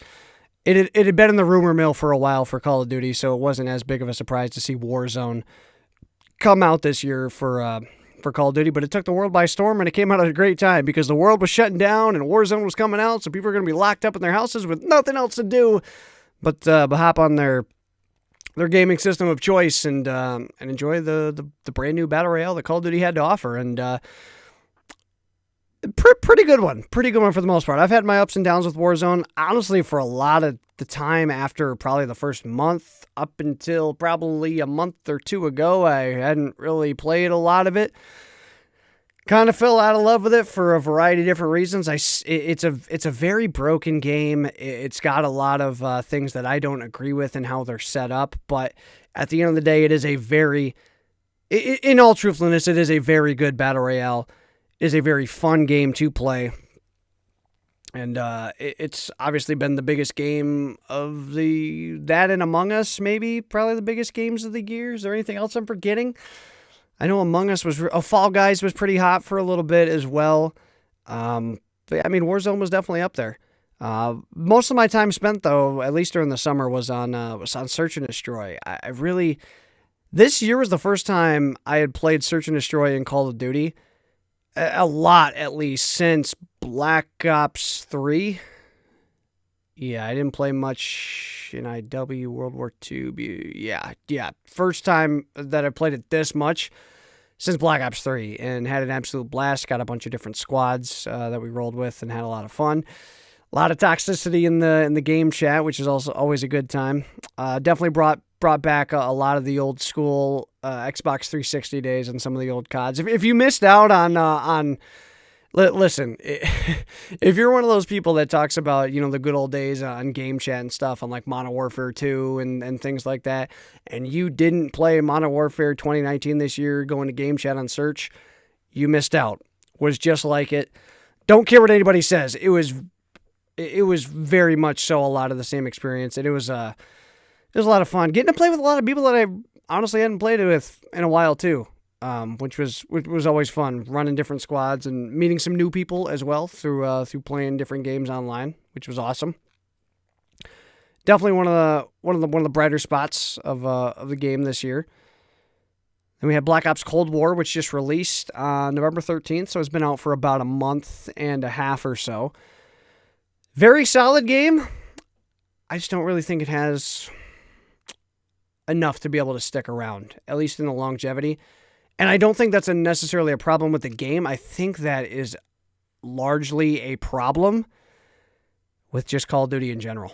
It had been in the rumor mill for a while for Call of Duty, so it wasn't as big of a surprise to see Warzone come out this year for Call of Duty. But it took the world by storm, and it came out at a great time because the world was shutting down and Warzone was coming out, so people were going to be locked up in their houses with nothing else to do but hop on their gaming system of choice and enjoy the brand new Battle Royale that Call of Duty had to offer. And pretty pretty good one. Pretty good one for the most part. I've had my ups and downs with Warzone. Honestly, for a lot of the time after probably the first month, up until probably a month or two ago, I hadn't really played a lot of it. Kind of fell out of love with it for a variety of different reasons. It's a very broken game. It's got a lot of things that I don't agree with and how they're set up. But at the end of the day, it is a very, in all truthfulness, it is a very good battle royale. It is a very fun game to play. And it's obviously been the biggest game of that and Among Us, maybe probably the biggest games of the year. Is there anything else I'm forgetting? I know Among Us Fall Guys was pretty hot for a little bit as well. But I mean, Warzone was definitely up there. Most of my time spent, though, at least during the summer, was on Search and Destroy. This year was the first time I had played Search and Destroy in Call of Duty. A lot, at least, since Black Ops 3. Yeah, I didn't play much in IW, World War II. Yeah. First time that I played it this much since Black Ops 3 and had an absolute blast. Got a bunch of different squads that we rolled with and had a lot of fun. A lot of toxicity in the game chat, which is also always a good time. Definitely brought back a lot of the old school Xbox 360 days and some of the old CODs. If you missed out on listen, if you're one of those people that talks about, the good old days on game chat and stuff on like Modern Warfare 2 and things like that, and you didn't play Modern Warfare 2019 this year going to game chat on Search, you missed out. Was just like it. Don't care what anybody says. It was very much so a lot of the same experience, and it was a lot of fun. Getting to play with a lot of people that I honestly hadn't played it with in a while too. Which was always fun, running different squads and meeting some new people as well through playing different games online, which was awesome. Definitely one of the brighter spots of the game this year. Then we had Black Ops Cold War, which just released on November 13th, so it's been out for about a month and a half or so. Very solid game. I just don't really think it has enough to be able to stick around, at least in the longevity. And I don't think that's necessarily a problem with the game. I think that is largely a problem with just Call of Duty in general.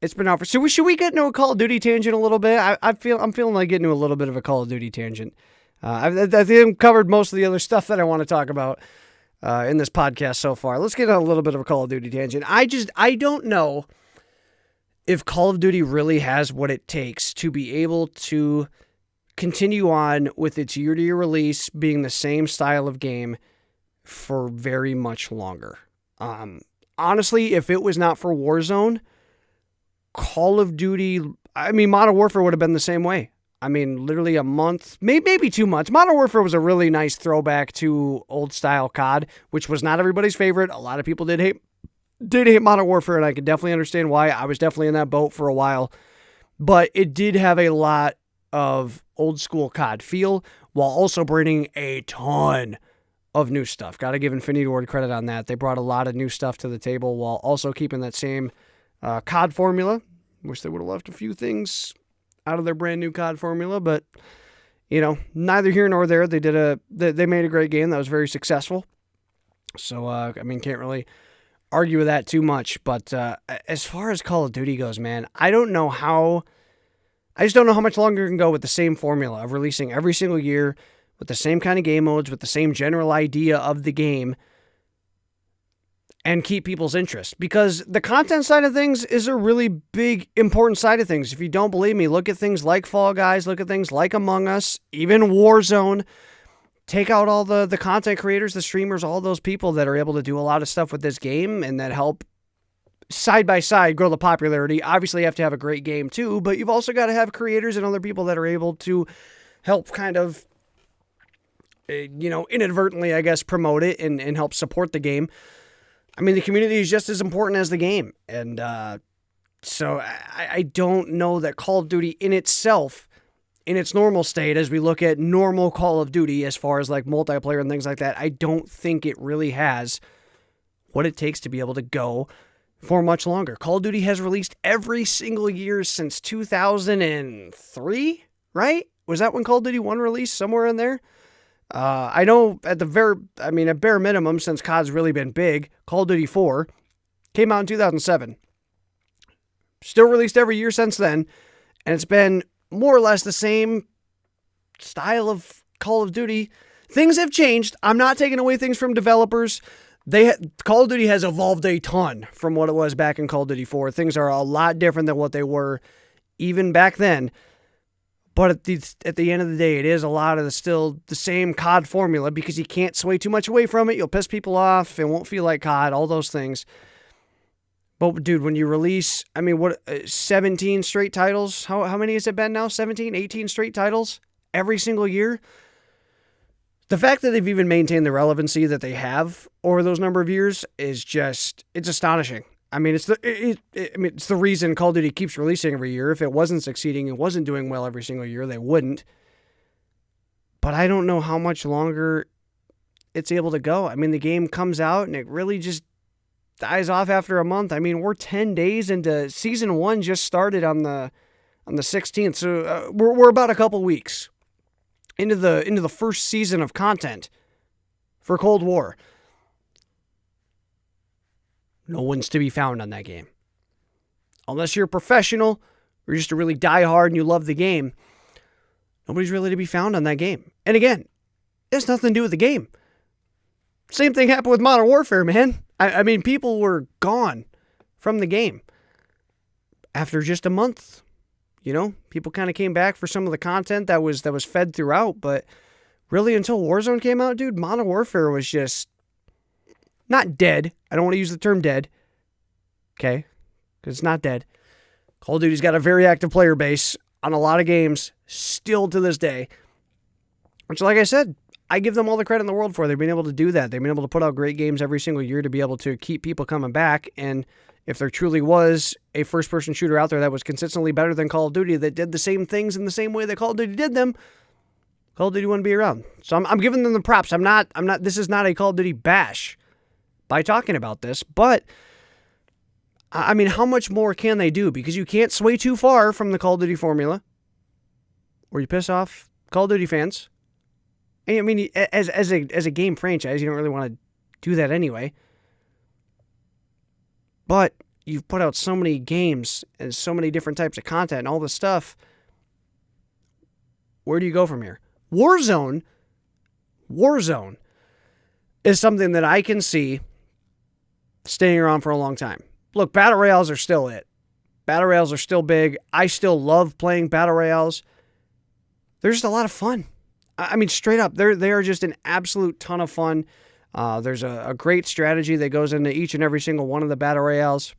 It's been out for... So should we get into a Call of Duty tangent a little bit? I'm feeling like getting into a little bit of a Call of Duty tangent. I think I've covered most of the other stuff that I want to talk about in this podcast so far. Let's get on a little bit of a Call of Duty tangent. I don't know if Call of Duty really has what it takes to be able to continue on with its year-to-year release being the same style of game for very much longer. Honestly, if it was not for Warzone, Call of Duty, Modern Warfare would have been the same way. Literally a month, maybe 2 months. Modern Warfare was a really nice throwback to old-style COD, which was not everybody's favorite. A lot of people did hate Modern Warfare, and I can definitely understand why. I was definitely in that boat for a while. But it did have a lot of old school COD feel while also bringing a ton of new stuff. Got to give Infinity Ward credit on that. They brought a lot of new stuff to the table while also keeping that same COD formula. Wish they would have left a few things out of their brand new COD formula, but neither here nor there. They made a great game that was very successful. So can't really argue with that too much. But as far as Call of Duty goes, man, I just don't know how much longer it can go with the same formula of releasing every single year with the same kind of game modes, with the same general idea of the game, and keep people's interest. Because the content side of things is a really big, important side of things. If you don't believe me, look at things like Fall Guys, look at things like Among Us, even Warzone. Take out all the content creators, the streamers, all those people that are able to do a lot of stuff with this game and that help side by side grow the popularity. Obviously you have to have a great game too, but you've also got to have creators and other people that are able to help kind of inadvertently, I guess, promote it and help support the game. The community is just as important as the game. And so I don't know that Call of Duty in itself, in its normal state, as we look at normal Call of Duty as far as like multiplayer and things like that, I don't think it really has what it takes to be able to go for much longer. Call of Duty has released every single year since 2003, right? Was that when Call of Duty 1 released? Somewhere in there? I know at bare minimum, since COD's really been big, Call of Duty 4 came out in 2007. Still released every year since then, and it's been more or less the same style of Call of Duty. Things have changed. I'm not taking away things from developers. Call of Duty has evolved a ton from what it was back in Call of Duty 4. Things are a lot different than what they were even back then. But at the end of the day, it is a lot of still the same COD formula because you can't sway too much away from it. You'll piss people off. It won't feel like COD, all those things. But, dude, when you release, 17 straight titles? How many has it been now? 17, 18 straight titles? Every single year? The fact that they've even maintained the relevancy that they have over those number of years is just, it's astonishing. It's the reason Call of Duty keeps releasing every year. If it wasn't succeeding, it wasn't doing well every single year, they wouldn't. But I don't know how much longer it's able to go. The game comes out and it really just dies off after a month. We're 10 days into season 1, just started on the 16th. So we're about a couple weeks into the first season of content for Cold War. No one's to be found on that game. Unless you're a professional or just a really diehard and you love the game, nobody's really to be found on that game. And again, it has nothing to do with the game. Same thing happened with Modern Warfare, man. People were gone from the game after just a month. People kind of came back for some of the content that was fed throughout, but really until Warzone came out, dude, Modern Warfare was just not dead. I don't want to use the term dead, okay? Because it's not dead. Call of Duty's got a very active player base on a lot of games still to this day, which, like I said, I give them all the credit in the world for. They've been able to do that. They've been able to put out great games every single year to be able to keep people coming back. And if there truly was a first-person shooter out there that was consistently better than Call of Duty, that did the same things in the same way that Call of Duty did them, Call of Duty wouldn't be around. So I'm giving them the props. This is not a Call of Duty bash by talking about this, but how much more can they do? Because you can't sway too far from the Call of Duty formula, or you piss off Call of Duty fans. And as a game franchise, you don't really want to do that anyway. But you've put out so many games and so many different types of content and all this stuff. Where do you go from here? Warzone is something that I can see staying around for a long time. Look, Battle Royales are still it. Battle Royales are still big. I still love playing Battle Royales. They're just a lot of fun. Straight up, they are just an absolute ton of fun. There's a great strategy that goes into each and every single one of the Battle Royales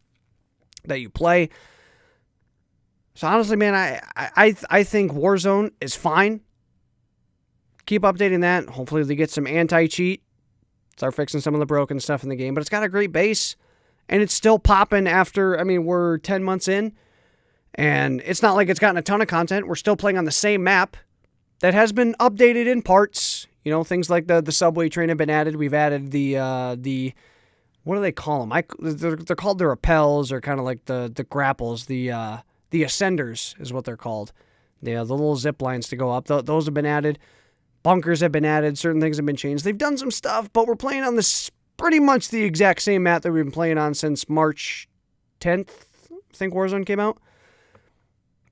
that you play. So honestly, man, I think Warzone is fine. Keep updating that. Hopefully they get some anti-cheat. Start fixing some of the broken stuff in the game. But it's got a great base. And it's still popping after, we're 10 months in. And it's not like it's gotten a ton of content. We're still playing on the same map that has been updated in parts. Things like the subway train have been added. We've added the what do they call them? They're called the rappels, or kind of like the grapples. The ascenders is what they're called. The little zip lines to go up. Those have been added. Bunkers have been added. Certain things have been changed. They've done some stuff, but we're playing on this pretty much the exact same map that we've been playing on since March 10th. I think Warzone came out.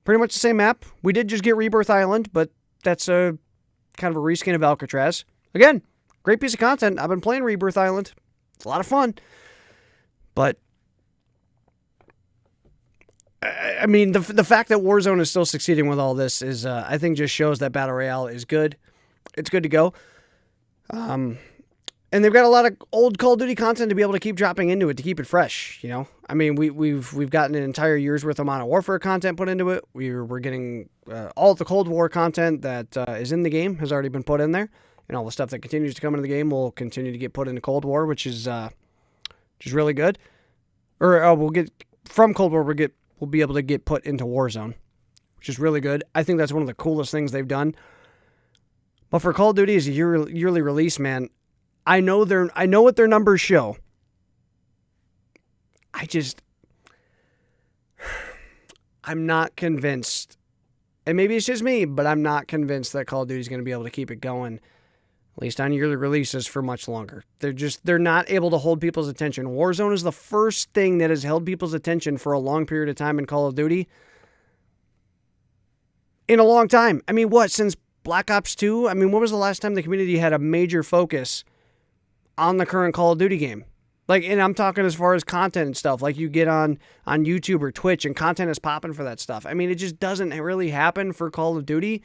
Pretty much the same map. We did just get Rebirth Island, but that's a kind of a reskin of Alcatraz. Again, great piece of content. I've been playing Rebirth Island. It's a lot of fun. But the fact that Warzone is still succeeding with all this is, I think, just shows that Battle Royale is good. It's good to go. And they've got a lot of old Call of Duty content to be able to keep dropping into it to keep it fresh. We've gotten an entire year's worth of Modern Warfare content put into it. We're getting all of the Cold War content that is in the game has already been put in there, and all the stuff that continues to come into the game will continue to get put into Cold War, which is really good. Or we'll get from Cold War. We'll be able to get put into Warzone, which is really good. I think that's one of the coolest things they've done. But for Call of Duty as a yearly release, man, I know what their numbers show. I'm not convinced, and maybe it's just me, but I'm not convinced that Call of Duty is going to be able to keep it going at least on yearly releases, for much longer. They're not able to hold people's attention. Warzone is the first thing that has held people's attention for a long period of time in Call of Duty. In a long time. I mean, what, since Black Ops 2? I mean, when was the last time the community had a major focus on the current Call of Duty game? Like, and I'm talking as far as content and stuff, like you get on YouTube or Twitch and content is popping for that stuff. I mean, it just doesn't really happen for Call of Duty,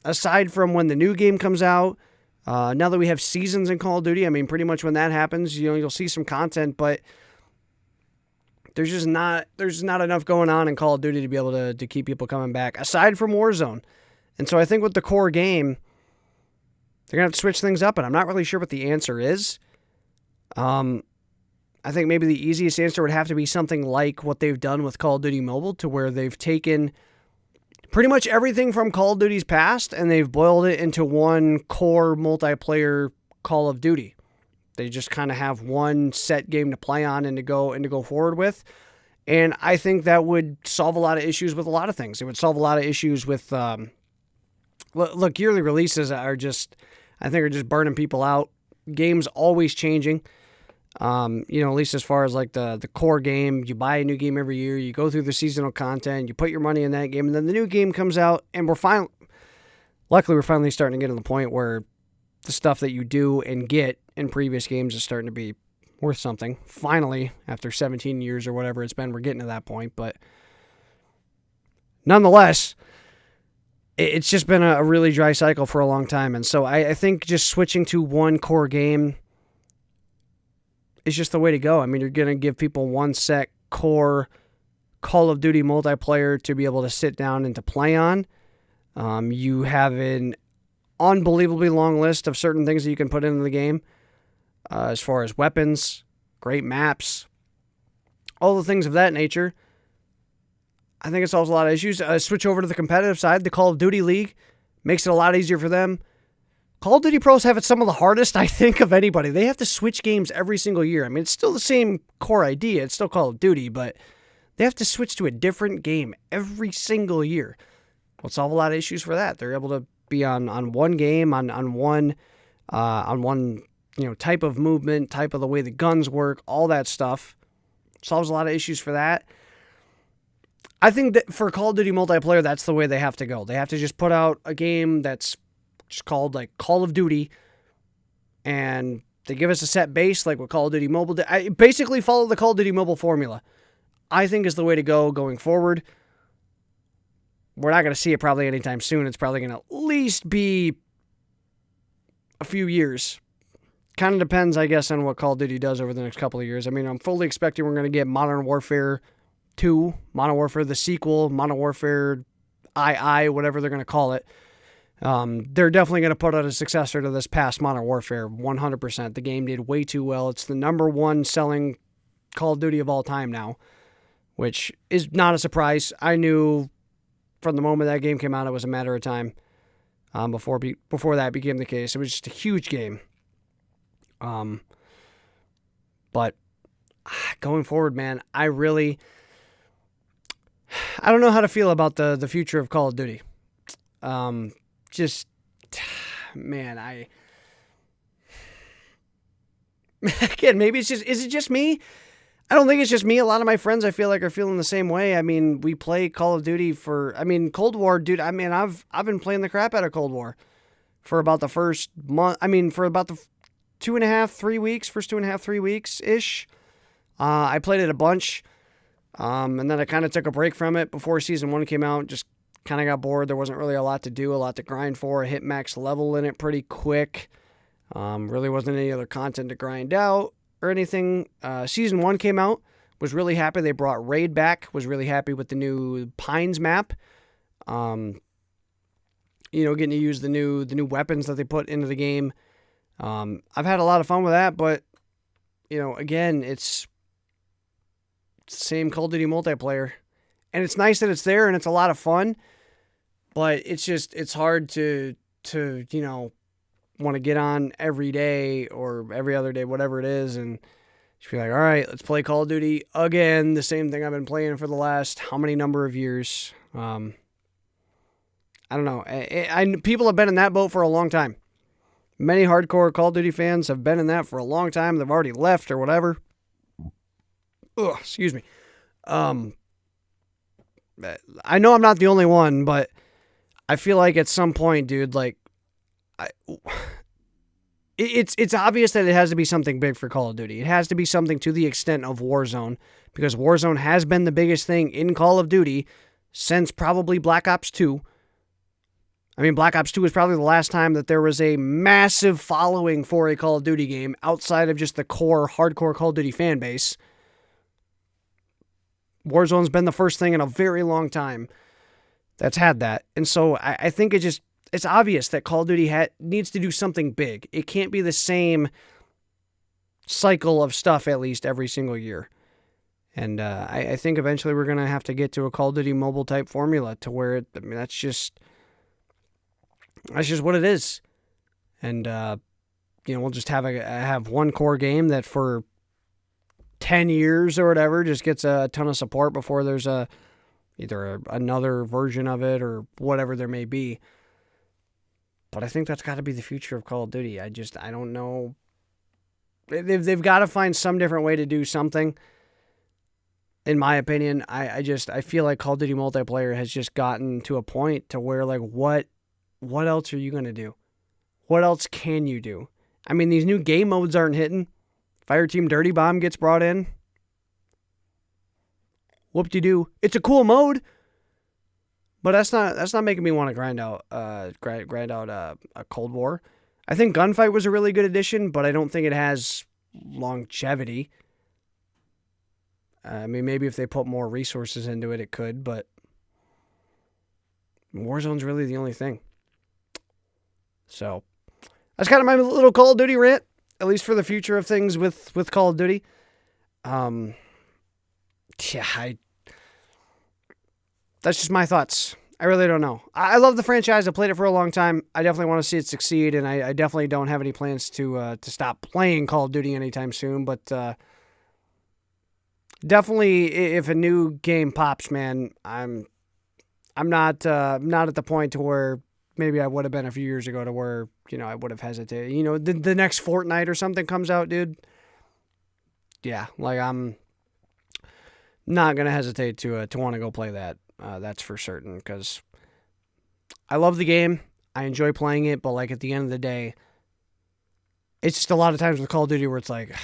aside from when the new game comes out. Now that we have seasons in Call of Duty, I mean, pretty much when that happens, you'll see some content, but there's not enough going on in Call of Duty to be able to keep people coming back, aside from Warzone. And so I think with the core game, they're going to have to switch things up, and I'm not really sure what the answer is. I think maybe the easiest answer would have to be something like what they've done with Call of Duty Mobile, to where they've taken pretty much everything from Call of Duty's past and they've boiled it into one core multiplayer Call of Duty. They just kind of have one set game to play on and to go forward with. And I think that would solve a lot of issues with a lot of things. It would solve a lot of issues with, look, yearly releases are just burning people out. Games always changing. At least as far as like the core game, you buy a new game every year, you go through the seasonal content, you put your money in that game, and then the new game comes out, and we're finally starting to get to the point where the stuff that you do and get in previous games is starting to be worth something. Finally, after 17 years or whatever it's been, we're getting to that point, but nonetheless, it's just been a really dry cycle for a long time, and so I think just switching to one core game is just the way to go. I mean, you're going to give people one set core Call of Duty multiplayer to be able to sit down and to play on. You have an unbelievably long list of certain things that you can put into the game, as far as weapons, great maps, all the things of that nature. I think it solves a lot of issues. Switch over to the competitive side. The Call of Duty League makes it a lot easier for them. Call of Duty pros have it some of the hardest, I think, of anybody. They have to switch games every single year. I mean, it's still the same core idea. It's still Call of Duty, but they have to switch to a different game every single year. Will solve a lot of issues for that. They're able to be on one game, on one type of movement, type of the way the guns work, all that stuff. Solves a lot of issues for that. I think that for Call of Duty multiplayer, that's the way they have to go. They have to just put out a game that's just called like Call of Duty, and they give us a set base like what Call of Duty Mobile did. I basically follow the Call of Duty Mobile formula. I think is the way to go going forward. We're not going to see it probably anytime soon. It's probably going to at least be a few years. Kind of depends, I guess, on what Call of Duty does over the next couple of years. I mean, I'm fully expecting we're going to get Modern Warfare 2, Modern Warfare the sequel, Modern Warfare II, whatever they're going to call it. They're definitely going to put out a successor to this past Modern Warfare, 100%. The game did way too well. It's the number one selling Call of Duty of all time now, which is not a surprise. I knew from the moment that game came out, it was a matter of time before that became the case. It was just a huge game. But going forward, man, I don't know how to feel about the future of Call of Duty. Again, maybe is it just me? I don't think it's just me. A lot of my friends, I feel like, are feeling the same way. I mean, we play Call of Duty Cold War, dude. I mean, I've been playing the crap out of Cold War for about the first month. I mean, for about the first 2.5, 3 weeks-ish. I played it a bunch, and then I kind of took a break from it before Season 1 came out. Just kind of got bored. There wasn't really a lot to do, a lot to grind for. I hit max level in it pretty quick. Really wasn't any other content to grind out or anything. Season 1 came out. Was really happy they brought Raid back. Was really happy with the new Pines map. Getting to use the new weapons that they put into the game. I've had a lot of fun with that, but again, it's the same Call of Duty multiplayer, and it's nice that it's there and it's a lot of fun. But it's hard to want to get on every day or every other day, whatever it is, and just be like, all right, let's play Call of Duty again, the same thing I've been playing for the last how many number of years. I don't know. People have been in that boat for a long time. Many hardcore Call of Duty fans have been in that for a long time. They've already left or whatever. Ugh, excuse me. I know I'm not the only one, but I feel like at some point, dude, like, it's obvious that it has to be something big for Call of Duty. It has to be something to the extent of Warzone, because Warzone has been the biggest thing in Call of Duty since probably Black Ops 2. I mean, Black Ops 2 was probably the last time that there was a massive following for a Call of Duty game outside of just the core hardcore Call of Duty fan base. Warzone's been the first thing in a very long time that's had that. And so I think it's obvious that Call of Duty needs to do something big. It can't be the same cycle of stuff, at least, every single year. And I think eventually we're going to have to get to a Call of Duty mobile type formula to where that's just what it is. And, we'll just have one core game that for 10 years or whatever just gets a ton of support before there's either another version of it or whatever there may be. But I think that's got to be the future of Call of Duty. I don't know. They've got to find some different way to do something. In my opinion, I feel like Call of Duty multiplayer has just gotten to a point to where, like, what else are you going to do? What else can you do? I mean, these new game modes aren't hitting. Fireteam Dirty Bomb gets brought in. Whoop-de-doo. It's a cool mode, but that's not making me want to grind out a Cold War. I think Gunfight was a really good addition, but I don't think it has longevity. I mean, maybe if they put more resources into it, it could, but Warzone's really the only thing. So, that's kind of my little Call of Duty rant, at least for the future of things with Call of Duty. That's just my thoughts. I really don't know. I love the franchise. I played it for a long time. I definitely want to see it succeed, and I definitely don't have any plans to stop playing Call of Duty anytime soon, but definitely, if a new game pops, man, I'm not at the point to where maybe I would have been a few years ago, to where I would have hesitated. The next Fortnite or something comes out, dude. Yeah, like I'm not gonna hesitate to want to go play that. That's for certain, because I love the game. I enjoy playing it, but like at the end of the day, it's just a lot of times with Call of Duty where it's like,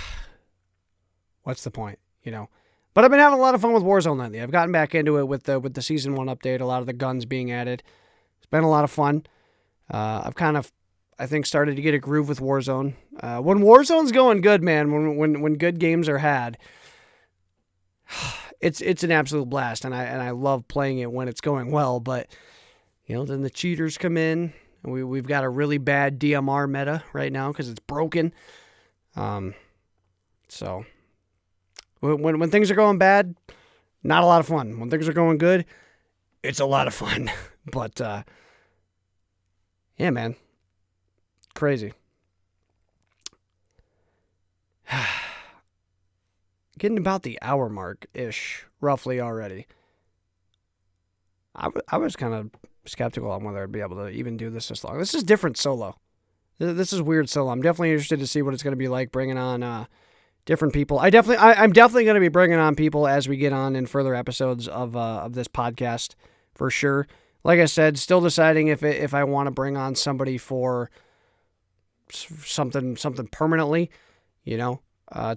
what's the point, But I've been having a lot of fun with Warzone lately. I've gotten back into it with the Season 1 update, a lot of the guns being added. It's been a lot of fun. I've kind of, I think, started to get a groove with Warzone. When Warzone's going good, man, when good games are had, it's an absolute blast, and I love playing it when it's going well. But then the cheaters come in, and we've got a really bad DMR meta right now because it's broken. So when things are going bad, not a lot of fun. When things are going good, it's a lot of fun. But yeah, man, crazy. Getting about the hour mark-ish, roughly, already. I was kind of skeptical on whether I'd be able to even do this long. This is different solo. This is weird solo. I'm definitely interested to see what it's going to be like bringing on different people. I'm definitely going to be bringing on people as we get on in further episodes of this podcast, for sure. Like I said, still deciding if I want to bring on somebody for something permanently, to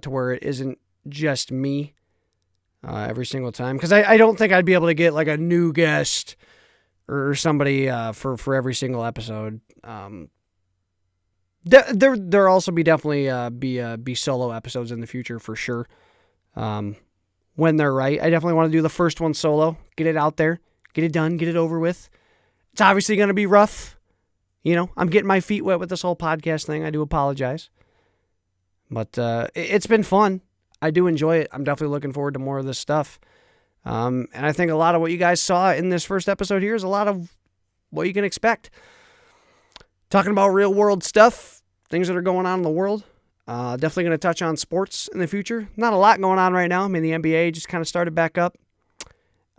where it isn't just me every single time, because I don't think I'd be able to get like a new guest or somebody for every single episode. There also be solo episodes in the future, for sure. When they're right, I definitely want to do the first one solo, get it out there, get it done, get it over with. It's obviously going to be rough. I'm getting my feet wet with this whole podcast thing. I do apologize, but it's been fun. I do enjoy it. I'm definitely looking forward to more of this stuff. And I think a lot of what you guys saw in this first episode here is a lot of what you can expect. Talking about real world stuff, things that are going on in the world. Definitely going to touch on sports in the future. Not a lot going on right now. I mean, the NBA just kind of started back up.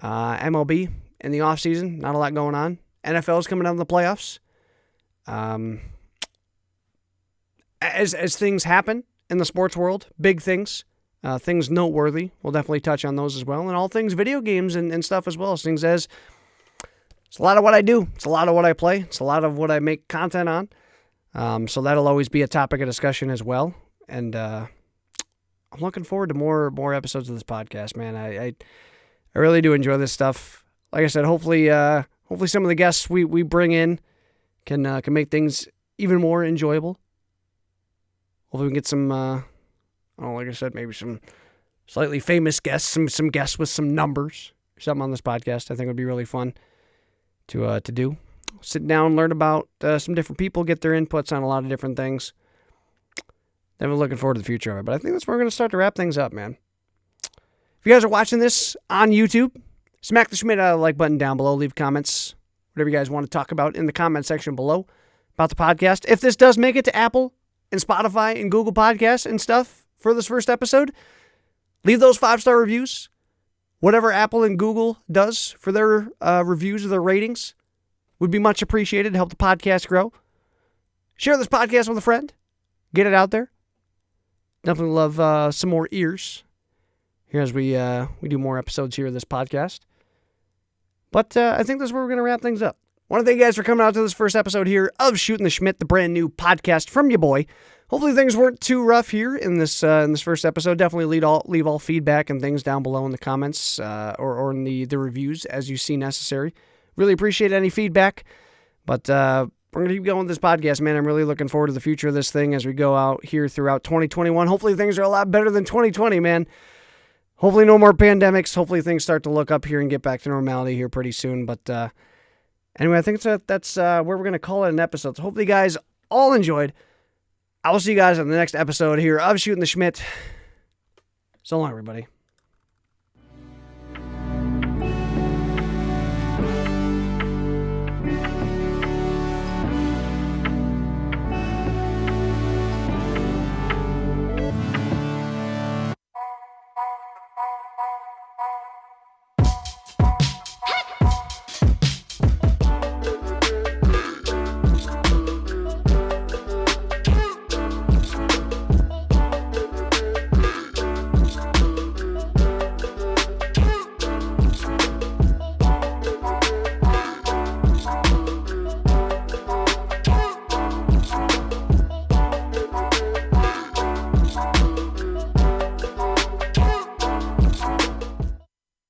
MLB in the offseason, not a lot going on. NFL is coming out in the playoffs. as things happen in the sports world, big things, things noteworthy, we'll definitely touch on those as well, and all things video games and stuff as well. Things as it's a lot of what I do. It's a lot of what I play. It's a lot of what I make content on. So that'll always be a topic of discussion as well. And I'm looking forward to more episodes of this podcast, man. I really do enjoy this stuff. Like I said, hopefully some of the guests we bring in can make things even more enjoyable. Hopefully we can get some, like I said, maybe some slightly famous guests, some guests with some numbers or something on this podcast. I think it would be really fun to do. Sit down, learn about some different people, get their inputs on a lot of different things. Then we're looking forward to the future of it. But I think that's where we're going to start to wrap things up, man. If you guys are watching this on YouTube, smack the Schmidt like button down below. Leave comments, whatever you guys want to talk about in the comment section below about the podcast. If this does make it to Apple and Spotify and Google Podcasts and stuff for this first episode, leave those 5-star reviews. Whatever Apple and Google does for their reviews or their ratings would be much appreciated to help the podcast grow. Share this podcast with a friend. Get it out there. Definitely love some more ears here as we do more episodes here of this podcast. But I think this is where we're going to wrap things up. I want to thank you guys for coming out to this first episode here of Shootin' the Schmidt, the brand new podcast from your boy. Hopefully things weren't too rough here in this first episode. Definitely leave all feedback and things down below in the comments or in the reviews as you see necessary. Really appreciate any feedback. But we're going to keep going with this podcast, man. I'm really looking forward to the future of this thing as we go out here throughout 2021. Hopefully things are a lot better than 2020, man. Hopefully no more pandemics. Hopefully things start to look up here and get back to normality here pretty soon. But anyway, I think that's where we're going to call it an episode. So hopefully you guys all enjoyed. I will see you guys on the next episode here of Shootin' the Schmidt. So long, everybody.